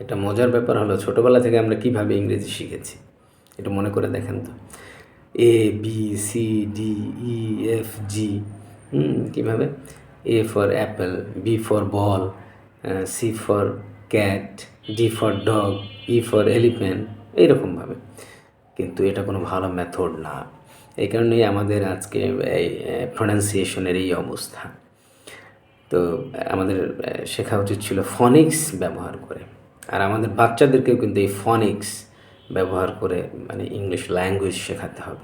এটা মজার ব্যাপার হলো ছোটোবেলা থেকে আমরা কীভাবে ইংরেজি শিখেছি এটা মনে করে দেখেন তো। A B C D E F G, কীভাবে? A for apple, B for ball, C for cat, D for dog, E for elephant, এইরকমভাবে। কিন্তু এটা কোনো ভালো মেথড না। এই কারণেই আমাদের আজকে এই প্রোনাউন্সিয়েশনের এই অবস্থা। তো আমাদের শেখা উচিত ছিল ফনিক্স ব্যবহার করে। আর আমাদের বাচ্চাদেরকেও কিন্তু এই ফনিক্স ব্যবহার করে মানে ইংলিশ ল্যাঙ্গুয়েজ শেখাতে হবে।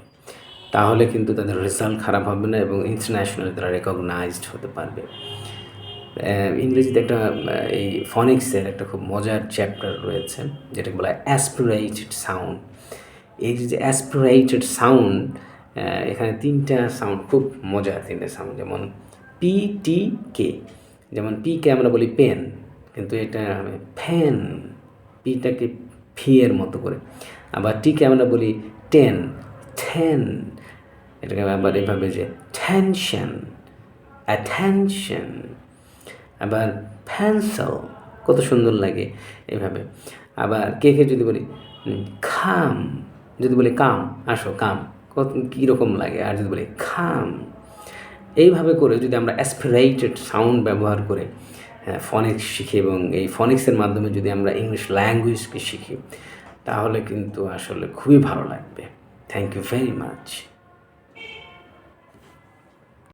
তাহলে কিন্তু তাদের রেজাল্ট খারাপ হবে না এবং ইন্টারন্যাশনালি তারা রেকগনাইজড হতে পারবে। ইংরেজিতে একটা এই ফনিক্সের একটা খুব মজার চ্যাপ্টার রয়েছে যেটাকে বলা হয় অ্যাসপিরেটেড সাউন্ড। এই যে অ্যাসপিরেটেড সাউন্ড, এখানে তিনটা সাউন্ড খুব মজার, তিনটা সাউন্ড। যেমন পি টি কে, যেমন পিকে আমরা বলি পেন, কিন্তু এটা ফ্যান, পিটাকে ফি এর মতো করে। আবার টিকে আমরা বলি টেন, ঠেন, এটাকে আবার এভাবে যে টেনশন, অ্যাটেনশন। আবার পেন্সিল, কত সুন্দর লাগে এভাবে। আবার কে যদি বলি খাম, যদি বলি কাম, আসো কাম, কত কীরকম লাগে। আর যদি বলি খাম, এইভাবে করে যদি আমরা অ্যাসপিরেটেড সাউন্ড ব্যবহার করে ফনিক্স শিখি এবং এই ফনিক্সের মাধ্যমে যদি আমরা ইংলিশ ল্যাঙ্গুয়েজকে শিখি, তাহলে কিন্তু আসলে খুবই ভালো লাগবে। Thank you very much.